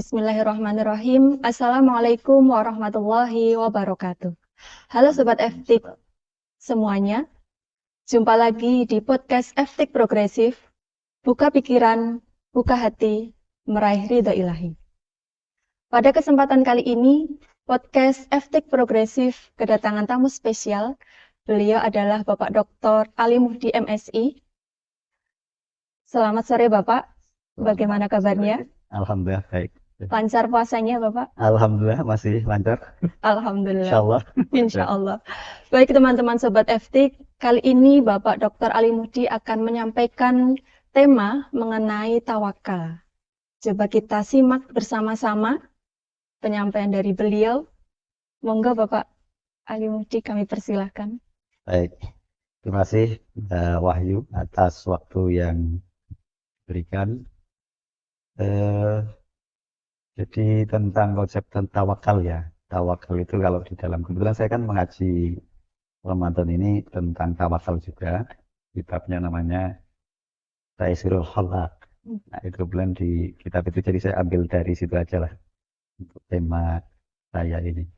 Bismillahirrahmanirrahim. Assalamualaikum warahmatullahi wabarakatuh. Halo Sobat FTIK semuanya. Jumpa lagi di podcast FTIK Progresif. Buka pikiran, buka hati, meraih ridha ilahi. Pada kesempatan kali ini, podcast FTIK Progresif kedatangan tamu spesial. Beliau adalah Bapak Dr. Ali Muhdi MSI. Selamat sore Bapak. Bagaimana kabarnya? Alhamdulillah baik. Lancar puasanya Bapak? Alhamdulillah masih lancar. Alhamdulillah. Insyaallah. Insyaallah. Baik teman-teman Sobat FTIK, kali ini Bapak Dr. Ali Muhdi akan menyampaikan tema mengenai tawakal. Coba kita simak bersama-sama penyampaian dari beliau. Monggo Bapak Ali Muhdi, kami persilahkan. Baik. Terima kasih Wahyu atas waktu yang diberikan. Jadi tentang konsep tawakal ya. Tawakal itu kalau di dalam, kebetulan saya kan mengaji Ramadan ini tentang tawakal juga. Kitabnya namanya Taisirul Khalaq. Nah, itu kebetulan di kitab itu, jadi saya ambil dari situ aja lah untuk tema saya ini.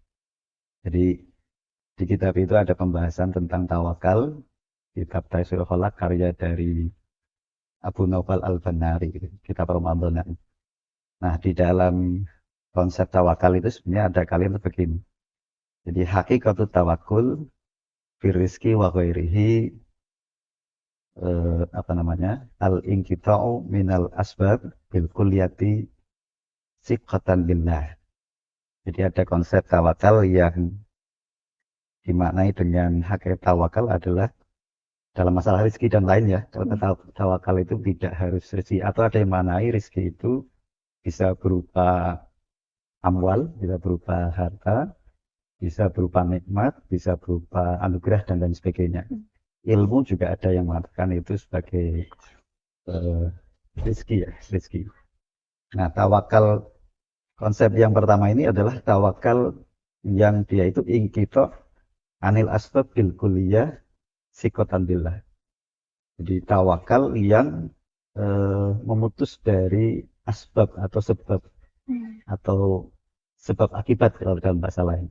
Jadi di kitab itu ada pembahasan tentang tawakal. Kitab Taisirul Khalaq karya dari Abu Naufal Al-Banari, kitab Ramadan. Nah, di dalam konsep tawakal itu sebenarnya ada kalimat begini. Jadi hakikatut tawakul firrizki wa ghairihi al-inqita'u minal asbab bil kulliyati siqatan billah. Jadi ada konsep tawakal yang dimaknai dengan hakikat tawakal adalah dalam masalah rezeki dan lain ya. Kalau tawakal itu tidak harus rezeki, atau ada yang maknai rezeki itu bisa berupa amwal, bisa berupa harta, bisa berupa nikmat, bisa berupa anugerah dan lain sebagainya. Ilmu juga ada yang mengatakan itu sebagai rezeki ya, rezeki. Nah, tawakal konsep yang pertama ini adalah tawakal yang dia itu ingkito anil asbab bil kulliyah sikotan billah. Jadi tawakal yang memutus dari asbab atau sebab atau sebab akibat kalau dalam bahasa lain.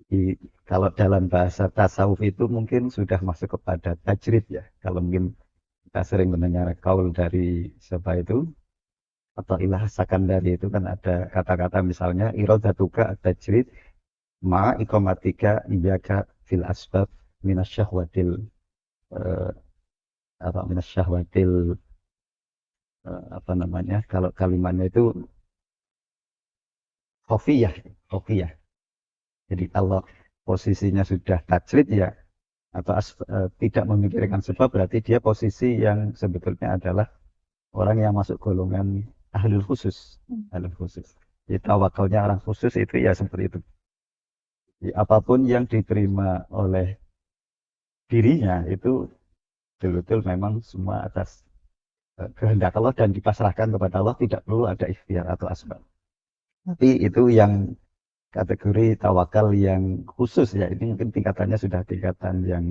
Jadi, kalau dalam bahasa tasawuf itu mungkin sudah masuk kepada tajrid ya. Kalau mungkin kita sering mendengar kaul dari siapa itu, atau Ilah Sakandari itu kan ada kata-kata misalnya iradatuka tajrid ma ikomatika iyaka fil asbab minasyahwatil kalau kalimatnya itu khofiyah. Jadi kalau posisinya sudah tajrid ya, atau tidak memikirkan sebab, berarti dia posisi yang sebetulnya adalah orang yang masuk golongan ahlul khusus. Jadi tawakalnya orang khusus itu ya seperti itu. Jadi, apapun yang diterima oleh dirinya itu betul-betul memang semua atas kehendak Allah dan dipasrahkan kepada Allah, tidak perlu ada ikhtiar atau asbab. Tapi itu yang kategori tawakal yang khusus ya, ini mungkin tingkatannya sudah tingkatan yang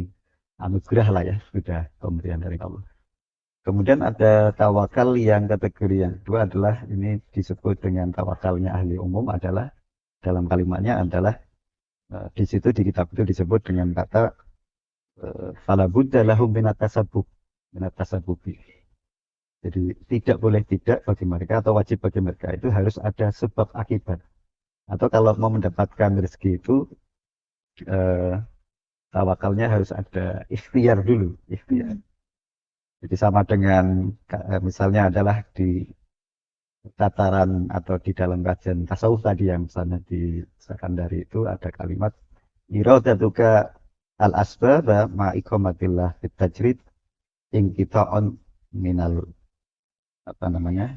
anugerah lah ya, sudah pemberian dari Allah. Kemudian ada tawakal yang kategori yang kedua adalah ini disebut dengan tawakalnya ahli umum, adalah dalam kalimatnya adalah di situ di kitab itu disebut dengan kata fala budda lahum minat tasabbubi. Jadi tidak boleh tidak bagi mereka atau wajib bagi mereka itu harus ada sebab akibat. Atau kalau mau mendapatkan rezeki itu tawakalnya harus ada ikhtiar dulu, ikhtiar. Jadi sama dengan misalnya adalah di tataran atau di dalam kajian tasawuf tadi yang misalnya di Sakandari itu ada kalimat iradatuka al asbab ma iqamatillah fit tajrid inqita'un minal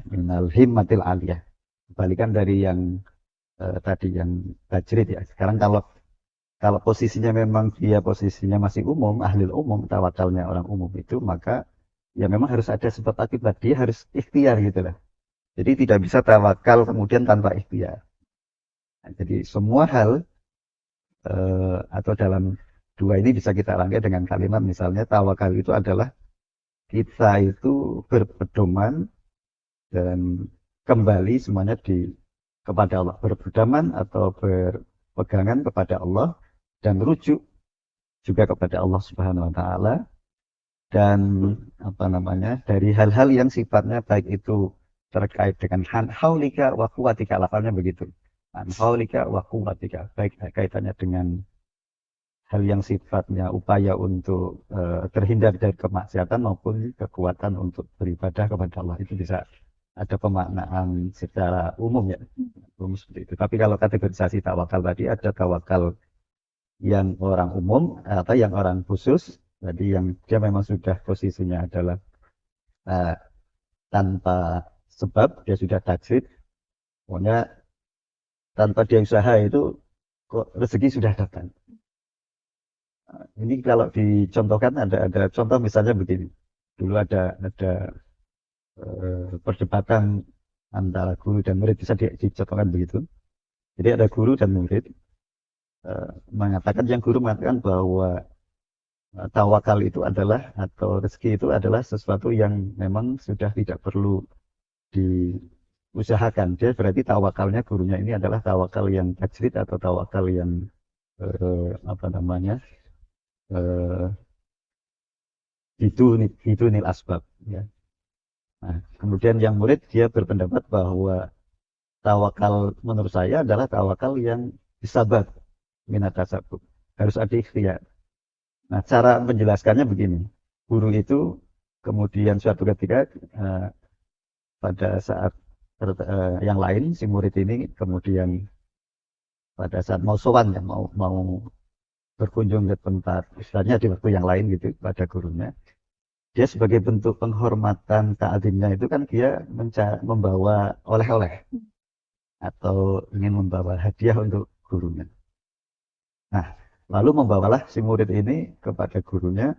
minal himmatil aliyah. Kebalikan dari yang tadi yang tajrid ya. Sekarang kalau posisinya memang dia posisinya masih umum, ahli umum, tawakalnya orang umum itu, maka ya memang harus ada sebab akibat, dia harus ikhtiar gitu lah. Jadi tidak bisa tawakal kemudian tanpa ikhtiar. Nah, jadi semua hal atau dalam dua ini bisa kita rangkai dengan kalimat misalnya tawakal itu adalah kita itu berpedoman dan kembali semuanya kepada Allah, berpedoman atau berpegangan kepada Allah dan rujuk juga kepada Allah Subhanahu wa taala, dan apa namanya, dari hal-hal yang sifatnya baik itu terkait dengan haulika wa quwwatika, lafalnya begitu. Haulika wa quwwatika, baik kaitannya dengan hal yang sifatnya upaya untuk terhindar dari kemaksiatan maupun kekuatan untuk beribadah kepada Allah, itu bisa ada pemaknaan secara umum ya, umum seperti itu. Tapi kalau kategorisasi tawakal tadi, ada tawakal yang orang umum atau yang orang khusus, jadi yang dia memang sudah posisinya adalah tanpa sebab, dia sudah tajrid, pokoknya tanpa dia usaha itu kok rezeki sudah datang. Ini kalau dicontohkan ada contoh misalnya begini. Dulu ada perdebatan antara guru dan murid, bisa dicontohkan begitu. Jadi ada guru dan murid mengatakan, yang guru mengatakan bahwa tawakal itu adalah, atau rezeki itu adalah sesuatu yang memang sudah tidak perlu diusahakan. Dia berarti tawakalnya gurunya ini adalah tawakal yang tajrid atau tawakal yang apa namanya, bidunil asbab ya. Nah, kemudian yang murid dia berpendapat bahwa tawakal menurut saya adalah tawakal yang disabat minat tasabbuh, harus ada ikhtiar. Nah, cara menjelaskannya begini. Guru itu kemudian suatu ketika pada saat yang lain, si murid ini kemudian pada saat mau sowan ya, mau berkunjung ke tempat, istilahnya di waktu yang lain gitu, pada gurunya. Dia sebagai bentuk penghormatan ta'zimnya itu kan dia membawa oleh-oleh atau ingin membawa hadiah untuk gurunya. Nah, lalu membawalah si murid ini kepada gurunya,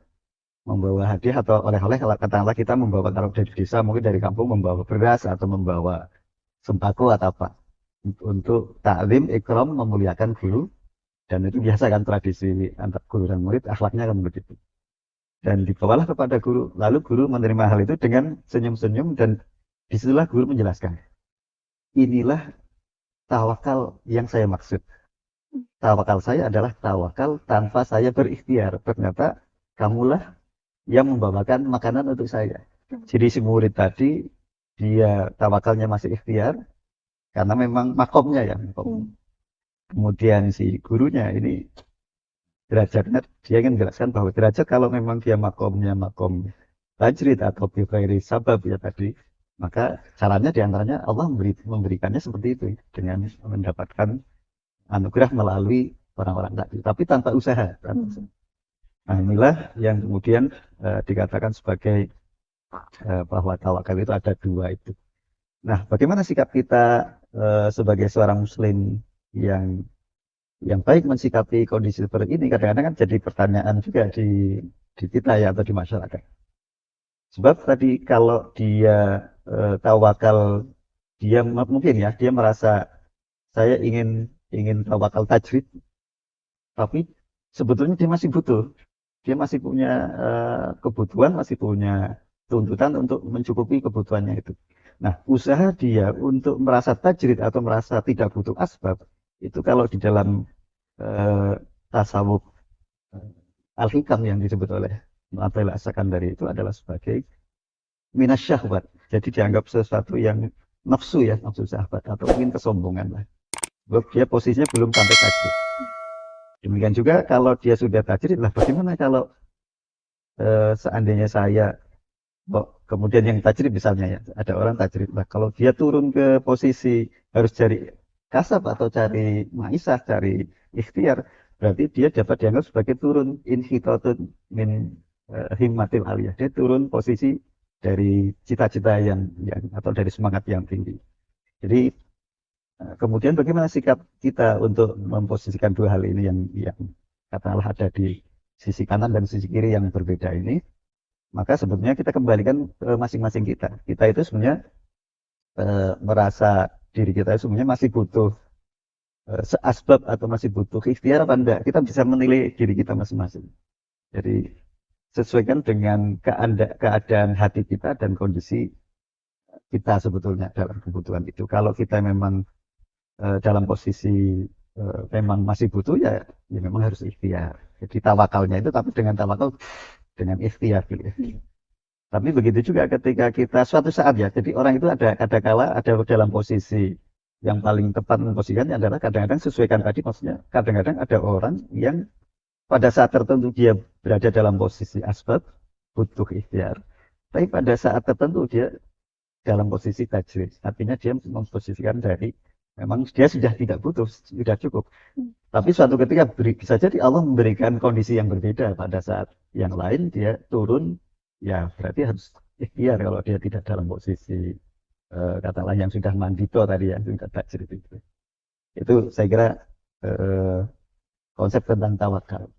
membawa hadiah atau oleh-oleh. Katakanlah kita membawa, kalau dari desa mungkin dari kampung membawa beras atau membawa sembako atau apa, untuk ta'zim, ikram, memuliakan guru. Dan itu biasa kan, tradisi antar guru dan murid, akhlaknya kan begitu. Dan dibawalah kepada guru, lalu guru menerima hal itu dengan senyum-senyum, dan disitulah guru menjelaskan, inilah tawakal yang saya maksud. Tawakal saya adalah tawakal tanpa saya berikhtiar. Ternyata kamulah yang membawakan makanan untuk saya. Jadi si murid tadi, dia tawakalnya masih ikhtiar, karena memang makomnya ya. Kemudian si gurunya ini derajatnya, dia ingin menjelaskan bahwa derajat kalau memang dia makomnya makom tajrid atau bighairi sabab ya tadi, maka caranya diantaranya Allah memberikannya seperti itu, dengan mendapatkan anugerah melalui orang-orang tadi, tapi tanpa usaha. Nah, inilah yang kemudian dikatakan sebagai bahwa tawakal itu ada dua itu. Nah, bagaimana sikap kita sebagai seorang muslim yang baik mensikapi kondisi seperti ini? Kadang-kadang kan jadi pertanyaan juga di kita ya, atau di masyarakat. Sebab tadi kalau dia tawakal, dia mungkin ya, dia merasa saya ingin tawakal tajrid, tapi sebetulnya dia masih butuh. Dia masih punya kebutuhan, masih punya tuntutan untuk mencukupi kebutuhannya itu. Nah, usaha dia untuk merasa tajrid atau merasa tidak butuh asbab, itu kalau di dalam tasawuf al-hikam yang disebut oleh Mu'attil as-Sakandari, itu adalah sebagai minasyahwat. Jadi dianggap sesuatu yang nafsu ya, nafsu syahwat, atau mungkin kesombongan lah. Dia posisinya belum sampai tajrid. Demikian juga kalau dia sudah tajrid lah, bagaimana kalau seandainya saya kemudian yang tajrid misalnya ya, ada orang tajrid lah, kalau dia turun ke posisi harus cari kasab atau cari maisah, cari ikhtiar, berarti dia dapat dianggap sebagai turun inhitatun min himmatil aliyah. Dia turun posisi dari cita-cita yang atau dari semangat yang tinggi. Jadi kemudian bagaimana sikap kita untuk memposisikan dua hal ini yang katakanlah ada di sisi kanan dan sisi kiri yang berbeda ini? Maka sebetulnya kita kembalikan ke masing-masing kita. Kita itu sebenarnya merasa diri kita sebenarnya masih butuh seasbab atau masih butuh ikhtiar apa enggak, kita bisa menilai diri kita masing-masing. Jadi sesuaikan dengan keadaan hati kita dan kondisi kita sebetulnya dalam kebutuhan itu. Kalau kita memang dalam posisi memang masih butuh ya, ya memang harus ikhtiar. Jadi tawakalnya itu tapi dengan tawakal dengan ikhtiar gitu ya. Tapi begitu juga ketika kita suatu saat ya, jadi orang itu ada kala ada dalam posisi yang paling tepat memposisikannya adalah kadang-kadang sesuaikan tadi, maksudnya kadang-kadang ada orang yang pada saat tertentu dia berada dalam posisi asbab butuh ikhtiar, tapi pada saat tertentu dia dalam posisi tajrid, artinya dia memposisikan dari memang dia sudah tidak butuh, sudah cukup. Tapi suatu ketika bisa jadi Allah memberikan kondisi yang berbeda pada saat yang lain dia turun, ya berarti harus ikhtiar kalau dia tidak dalam posisi katakanlah yang sudah mandito tadi yang sudah tajrid itu. Itu saya kira konsep tentang tawakal.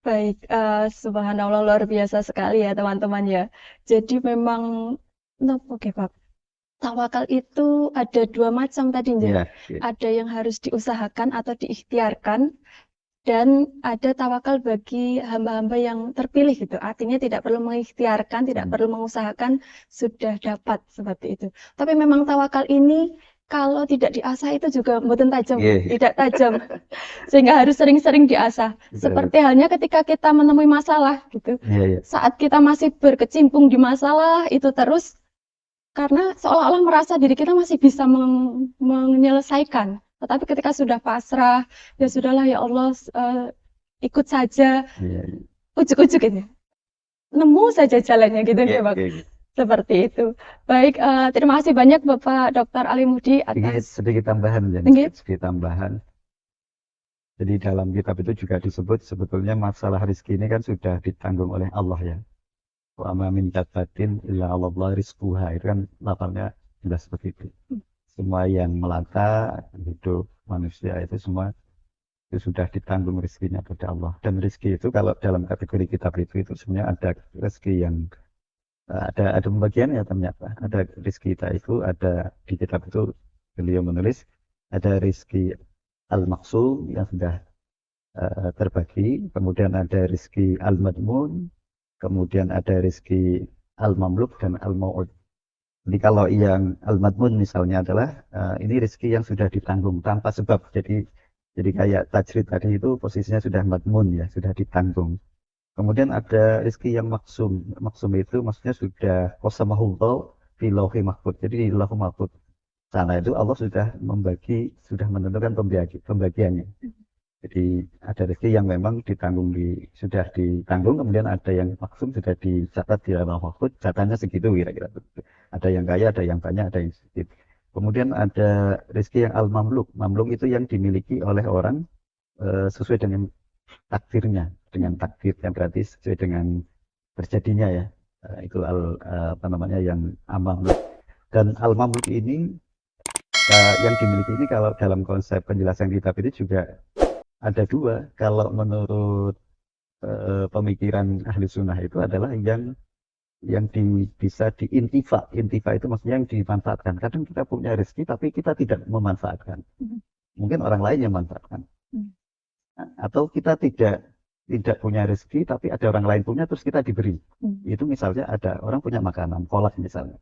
Baik, subhanallah luar biasa sekali ya teman-teman ya. Jadi memang, oke Pak, tawakal itu ada dua macam tadi, Nje. Ya, Ada yang harus diusahakan atau diikhtiarkan, dan ada tawakal bagi hamba-hamba yang terpilih gitu. Artinya tidak perlu mengikhtiarkan, tidak perlu mengusahakan, sudah dapat seperti itu. Tapi memang tawakal ini kalau tidak diasah itu juga mboten tajam, tidak tajam. Sehingga harus sering-sering diasah. Seperti halnya ketika kita menemui masalah gitu. Saat kita masih berkecimpung di masalah itu terus, karena seolah-olah merasa diri kita masih bisa menyelesaikan. Tetapi ketika sudah pasrah, ya sudahlah ya Allah, ikut saja, ujuk-ujuk ini. Nemu saja jalannya gitu ya Pak. Seperti itu. Baik, terima kasih banyak Bapak Dr. Ali Mudi atas sedikit tambahan. Jadi dalam kitab itu juga disebut sebetulnya masalah rezeki ini kan sudah ditanggung oleh Allah ya. Wa ma min dabbatin illa 'ala Allah rizquha. Itu kan lafalnya jelas seperti itu. Semua yang melata hidup manusia itu semua itu sudah ditanggung rezekinya pada Allah. Dan rezeki itu kalau dalam kategori kitab itu sebenarnya ada rezeki yang ada pembagian ya ternyata. Ada rezeki kita itu ada di kitab itu beliau menulis ada rezeki al-maqsum yang sudah terbagi, kemudian ada rezeki al-madmun, kemudian ada rezeki al-mamluk dan al-mau'ud. Jadi kalau yang al-madmun misalnya adalah ini rezeki yang sudah ditanggung tanpa sebab. Jadi kayak tajrid tadi itu posisinya sudah madmun ya, sudah ditanggung. Kemudian ada rezeki yang maksum. Maksum itu maksudnya sudah qasamahullah fi lauhi mahfud. Jadi di lauhi mahfud sana itu Allah sudah sudah menentukan pembagiannya. Jadi ada rezeki yang memang sudah ditanggung, kemudian ada yang maksum sudah dicatat di lauhi mahfud, catatnya segitu kira-kira. Ada yang kaya, ada yang banyak, ada yang sedikit. Kemudian ada rezeki yang al-mamluk. Mamluk itu yang dimiliki oleh orang sesuai dengan takdirnya, dengan takdir yang berarti sesuai dengan terjadinya ya. Itu yang al-mamluk. Dan al-mamluk ini yang dimiliki ini kalau dalam konsep penjelasan kitab itu juga ada dua. Kalau menurut pemikiran ahli sunnah itu adalah yang bisa diintifa. Intifa itu maksudnya yang dimanfaatkan. Kadang kita punya rezeki tapi kita tidak memanfaatkan. Mungkin orang lain yang memanfaatkan. Atau kita tidak punya rezeki tapi ada orang lain punya terus kita diberi. Itu misalnya ada orang punya makanan, kolak misalnya.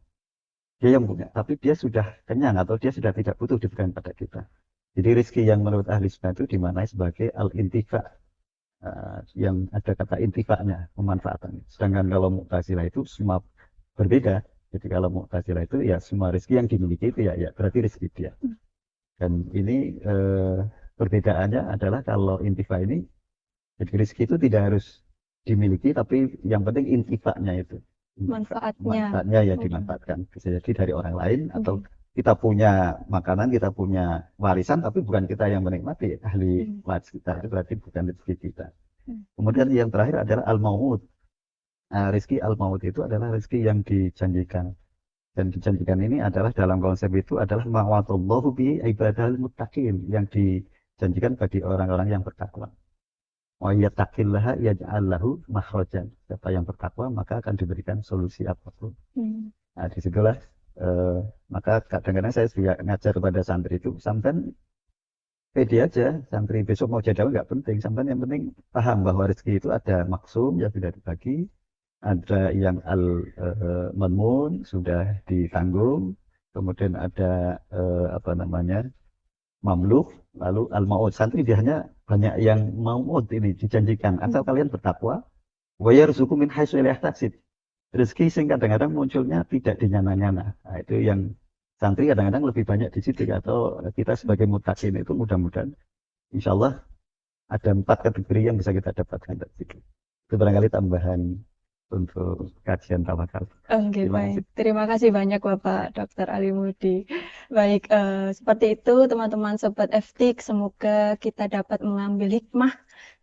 Dia yang punya, tapi dia sudah kenyang atau dia sudah tidak butuh diberikan pada kita. Jadi rezeki yang menurut ahli sunnah itu dimaknai sebagai al-intifa. Yang ada kata intifanya, pemanfaatan. Sedangkan kalau Mu'tazilah itu semua berbeda. Jadi kalau Mu'tazilah itu ya semua rezeki yang dimiliki itu ya berarti rezeki dia. Dan ini perbedaannya adalah kalau intifa ini, jadi rezeki itu tidak harus dimiliki, tapi yang penting intifanya itu. Manfaatnya ya dimanfaatkan. Bisa jadi dari orang lain atau kita punya makanan, kita punya warisan, tapi bukan kita yang menikmati, ahli waris kita, itu berarti bukan rezeki kita. Kemudian yang terakhir adalah al-maut. Rezeki al-maut itu adalah rezeki yang dijanjikan. Dan dijanjikan ini adalah dalam konsep itu adalah ma'watullahu bi ibadahil muttaqin, yang dijanjikan bagi orang-orang yang bertakwa. Wa yattaqillaha yaj'al lahu makhrajan. Siapa yang bertakwa maka akan diberikan solusi apapun. Nah, disitulah maka kadang-kadang saya juga ngajar kepada santri itu, sampai pede aja, santri besok mau jadi apa nggak penting, sampai yang penting paham bahwa rezeki itu ada maksum yang sudah dibagi, ada yang al-manmun sudah ditanggung, kemudian ada apa namanya mamluk, lalu al-maut. Santri dia hanya banyak yang maut ini dijanjikan, asal kalian bertakwa, wa yarzuqu min haitsu la yahtasib. Rezeki sing kadang-kadang munculnya tidak dinyana-nyana. Nah, itu yang santri kadang-kadang lebih banyak di situ, atau kita sebagai mutakin itu mudah-mudahan insya Allah ada 4 kategori yang bisa kita dapatkan dari situ. Itu barangkali tambahan untuk kajian tawakal. Oke, Terima baik. kasih. Terima kasih banyak Bapak Dr. Ali Mudi. Baik, seperti itu teman-teman Sobat FTIK, semoga kita dapat mengambil hikmah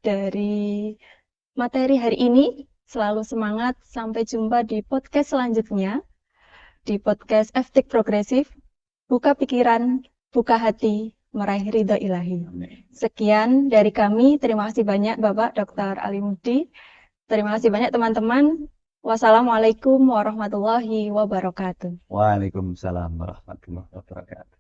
dari materi hari ini. Selalu semangat, sampai jumpa di podcast selanjutnya, di podcast FTIK Progresif. Buka pikiran, buka hati, meraih ridho ilahi. Sekian dari kami, terima kasih banyak Bapak Dr. Ali Mudi. Terima kasih banyak teman-teman. Wassalamualaikum warahmatullahi wabarakatuh. Waalaikumsalam warahmatullahi wabarakatuh.